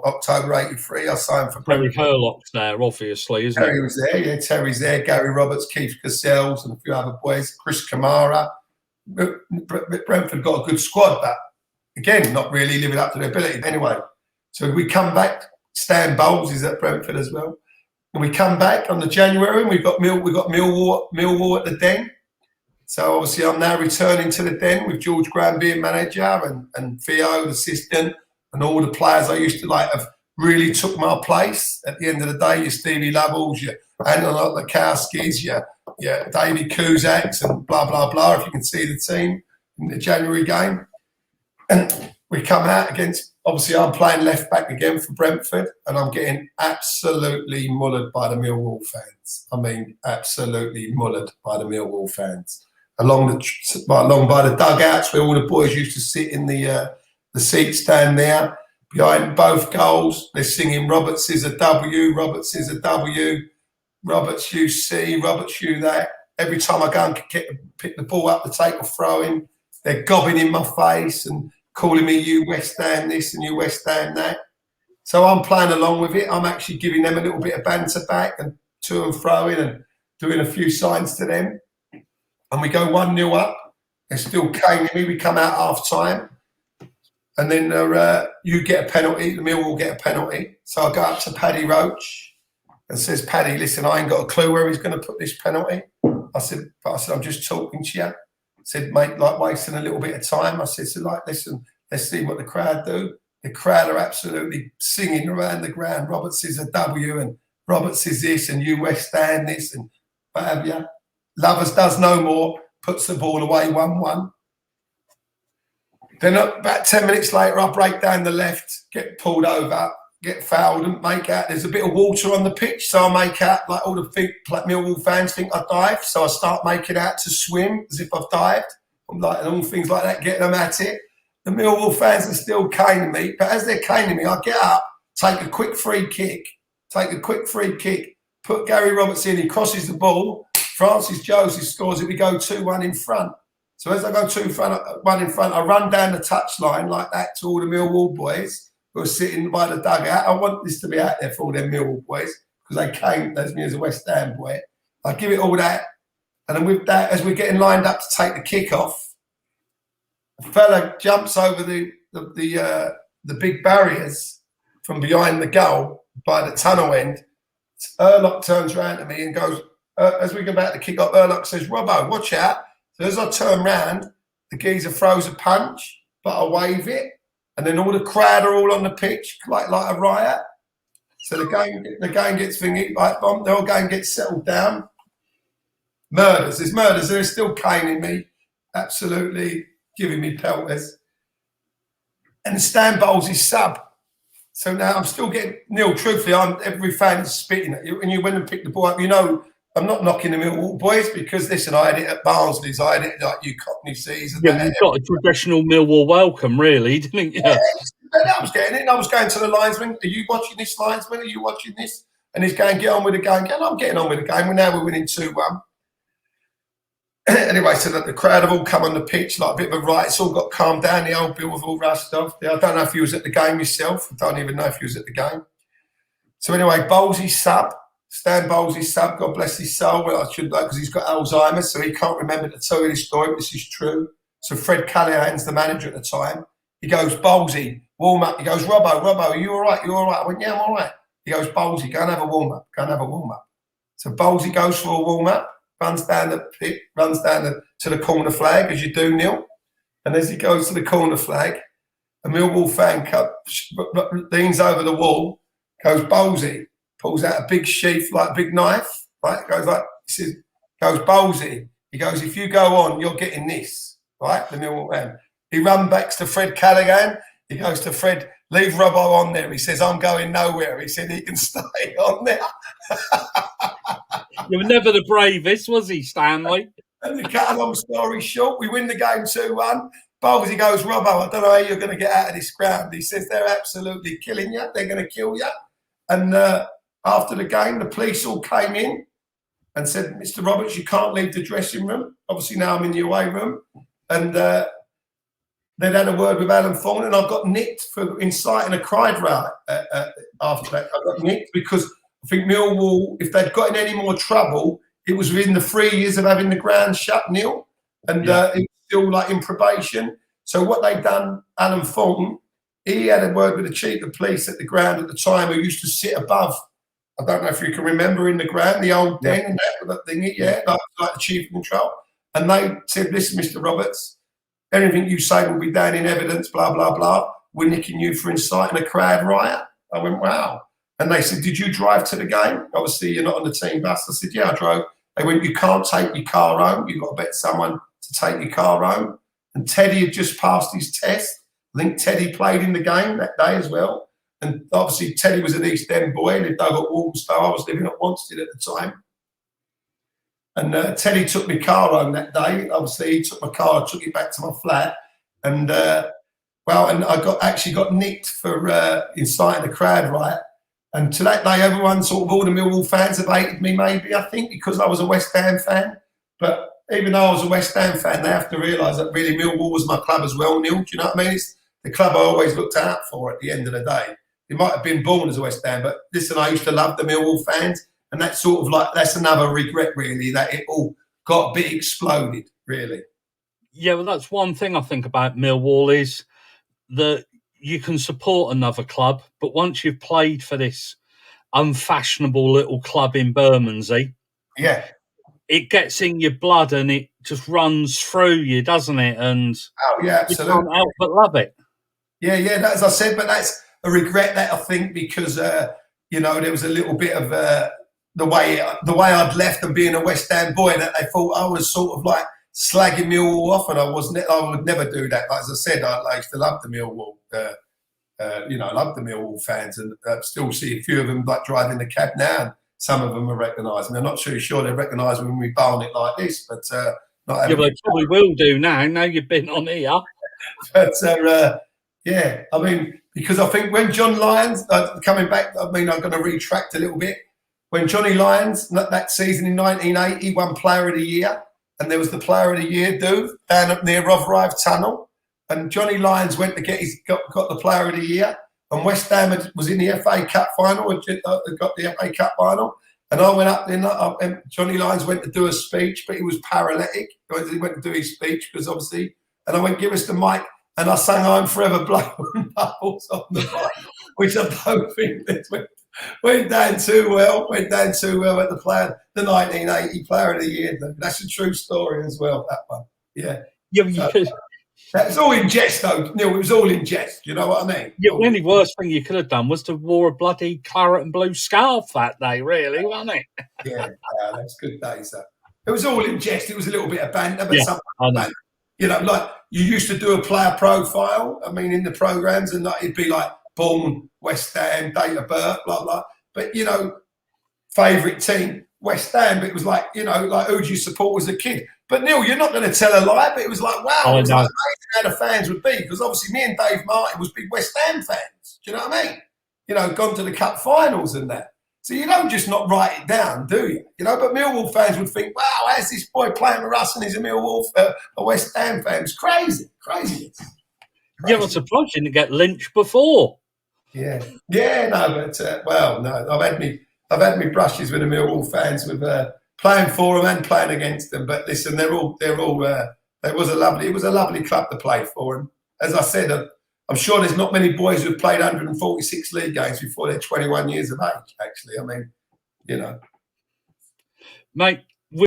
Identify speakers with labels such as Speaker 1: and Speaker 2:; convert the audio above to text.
Speaker 1: October '83. I signed for
Speaker 2: Terry
Speaker 1: Brentford.
Speaker 2: Hurlock's there, obviously, isn't
Speaker 1: Terry was there, yeah. Terry's there. Gary Roberts, Keith Cassells, and a few other boys. Chris Kamara. Brentford got a good squad, but again, not really living up to their ability. Anyway, so we come back. Stan Bowles is at Brentford as well. And we come back on the January, and we've got Millwall at the Den. So obviously I'm now returning to the Den with George Graham being manager and Theo, the assistant, and all the players I used to like have really took my place. At the end of the day, your Stevie Lovells, your Anton Lukowskis, your Davy Kuzaks and blah, blah, blah, if you can see the team in the January game. And we come out against, obviously I'm playing left back again for Brentford, and I'm getting absolutely mullered by the Millwall fans. I mean, absolutely mullered by the Millwall fans. Along by the dugouts where all the boys used to sit in the seats down there. Behind both goals, they're singing Roberts is a W, Roberts is a W, Roberts you C, Roberts you that. Every time I go and pick the ball up to take a throw in, they're gobbing in my face and calling me you West Ham this and you West Ham that. So I'm playing along with it. I'm actually giving them a little bit of banter back and to and fro in and doing a few signs to them. And we go 1-0 up. They're still caning me. We come out half time. And then you get a penalty. The Millwall get a penalty. So I go up to Paddy Roach and says, Paddy, listen, I ain't got a clue where he's going to put this penalty. I said, I'm just talking to you. I said, mate, like wasting a little bit of time. I said, so like, listen, let's see what the crowd do. The crowd are absolutely singing around the ground. Roberts is a W and Roberts is this and you West Ham this and what have you. Lovers does no more, puts the ball away 1-1. Then about 10 minutes later, I break down the left, get pulled over, get fouled and make out there's a bit of water on the pitch. So I make out like all the Millwall fans think I dived. So I start making out to swim as if I've dived. I'm like, and all things like that, getting them at it. The Millwall fans are still caning me. But as they're caning me, I get up, take a quick free kick, put Gary Roberts in, he crosses the ball. Francis Joseph scores it, we go 2-1 in front. So as I go 2-1 in front, I run down the touchline like that to all the Millwall boys who are sitting by the dugout. I want this to be out there for all them Millwall boys because they came as me as a West Ham boy. I give it all that. And then with that, as we're getting lined up to take the kick-off, a fella jumps over the big barriers from behind the goal by the tunnel end. Erlock turns around to me and goes, as we go about to kick off, Erlock says, Robbo, watch out. So as I turn round, the geezer throws a punch, but I wave it. And then all the crowd are all on the pitch, like a riot. So the game gets thingy, like bomb, the whole game gets settled down. There's murders. They're still caning me, absolutely giving me pelters. And Stan Bowles is sub. So now I'm still getting nil. Truthfully, every fan is spitting at you. And you went and pick the ball up, you know, I'm not knocking the Millwall boys because, listen, I had it at Barnsley's, I had it like you Cockney season.
Speaker 2: Yeah, you got a traditional Millwall welcome, really, didn't you?
Speaker 1: Yeah, I was getting it. And I was going to the linesman, are you watching this, linesman? Are you watching this? And he's going, get on with the game. And I'm getting on with the game. Now we're winning 2-1. Anyway, so the crowd have all come on the pitch like a bit of a riot. It's all got calmed down. The old Bill have all rushed off. I don't know if you was at the game yourself. I don't even know if you was at the game. So anyway, Bowles's sub. Stan Bowles' sub, God bless his soul. Well, I should know because he's got Alzheimer's, so he can't remember to tell you this story, but this is true. So Fred Callahan's the manager at the time. He goes, Bowlesy, warm up. He goes, Robbo, are you all right? You all right? I went, yeah, I'm all right. He goes, Bowlesy, go and have a warm up. So Bowlesy goes for a warm up, runs down the pit, runs down to the corner flag, as you do, Neil. And as he goes to the corner flag, a Millwall fan leans over the wall, goes, Bowlesy, pulls out a big sheath, like a big knife, right? Goes like, goes Bowlesy. He goes, if you go on, you're getting this, right? The Millwall man. He runs back to Fred Callaghan. He goes to Fred, leave Robbo on there. He says, I'm going nowhere. He said he can stay on there.
Speaker 2: You were never the bravest, was he, Stanley?
Speaker 1: And to cut a long story short, we win the game 2-1. Bowlesy goes, Robbo, I don't know how you're going to get out of this ground. He says, they're absolutely killing you. They're going to kill you. And after the game, the police all came in and said, Mr. Roberts, you can't leave the dressing room. Obviously, now I'm in the away room. And they'd had a word with Alan Thorne, and I got nicked for inciting a crowd riot after that. I got nicked because I think Millwall, if they'd got in any more trouble, it was within the 3 years of having the ground shut, Neil, and it was still like in probation. So what they'd done, Alan Thorne, he had a word with the chief of police at the ground at the time, who used to sit above. I don't know if you can remember in the ground, the old den and that thing, like the chief of control. And they said, "Listen, Mr. Roberts, anything you say will be down in evidence, blah, blah, blah. We're nicking you for inciting a crowd riot." I went, "Wow." And they said, "Did you drive to the game? Obviously, you're not on the team bus." I said, "Yeah, I drove." They went, "You can't take your car home. You've got to bet someone to take your car home." And Teddy had just passed his test. I think Teddy played in the game that day as well. And obviously, Teddy was an East End boy, lived over at Walthamstow. I was living at Wanstead at the time. And Teddy took my car home that day. Obviously, he took my car, took it back to my flat. And, and I actually got nicked for inciting a crowd riot. And to that day, everyone, sort of all the Millwall fans have hated me, maybe, I think, because I was a West Ham fan. But even though I was a West Ham fan, they have to realise that really Millwall was my club as well, Neil. Do you know what I mean? It's the club I always looked out for at the end of the day. You might have been born as a West Ham, but listen, I used to love the Millwall fans. And that's sort of like, that's another regret, really, that it all got a bit exploded, really.
Speaker 2: Yeah, well, that's one thing I think about Millwall is that you can support another club, but once you've played for this unfashionable little club in Bermondsey, it gets in your blood and it just runs through you, doesn't it? And
Speaker 1: absolutely.
Speaker 2: You can't help but love it.
Speaker 1: Yeah, as I said, but that's a regret that I think because, there was a little bit of the way I'd left and being a West Ham boy, that they thought I was sort of like slagging Millwall off, and I would never do that. Like, as I said, I used to love the Millwall, love the Millwall fans, and still see a few of them like driving the cab now, and some of them are recognising. I'm not too sure they recognise when we barn it like this, but
Speaker 2: they probably will do now. Now you've been on here,
Speaker 1: but I mean, because I think when John Lyons coming back, I mean, I'm going to retract a little bit. When Johnny Lyons, that season in 1980, won Player of the Year, and there was the Player of the Year down up near Rotherhithe Tunnel, and Johnny Lyons went to got the Player of the Year, and West Ham was in the FA Cup final, got the FA Cup final, and I went up there, and Johnny Lyons went to do a speech, but he was paralytic. He went to do his speech because obviously, and I went, "Give us the mic," and I sang "I'm Forever Blowing Bubbles" on the mic, which I don't think went down too well at the 1980 Player of the Year. That's a true story as well, that one. Yeah. That's all in jest, though, Neil. It was all in jest. You know what I mean?
Speaker 2: Yeah, the only worst thing you could have done was to wore a bloody claret and blue scarf that day, really, wasn't it?
Speaker 1: Yeah, that's good days. It was all in jest. It was a little bit of banter, but like you used to do a player profile. I mean, in the programs, and it'd be like born West Ham, date of birth, blah blah. But favourite team West Ham. But it was like who do you support as a kid? But Neil, you're not going to tell a lie. But it was like, wow, it was like amazing how the fans would be, because obviously me and Dave Martin was big West Ham fans. Do you know what I mean? Gone to the cup finals and that. So you don't just not write it down, do you? But Millwall fans would think, wow, how's this boy playing for us and he's a West Ham fan? It's crazy.
Speaker 2: Yeah, I'm surprised you didn't get lynched before.
Speaker 1: Yeah, no, but no, I've had me brushes with the Millwall fans with playing for them and playing against them. But listen, it was a lovely club to play for. And as I said, I'm sure there's not many boys who've played 146 league games before they're 21 years of age. Actually, I mean,
Speaker 2: Mate,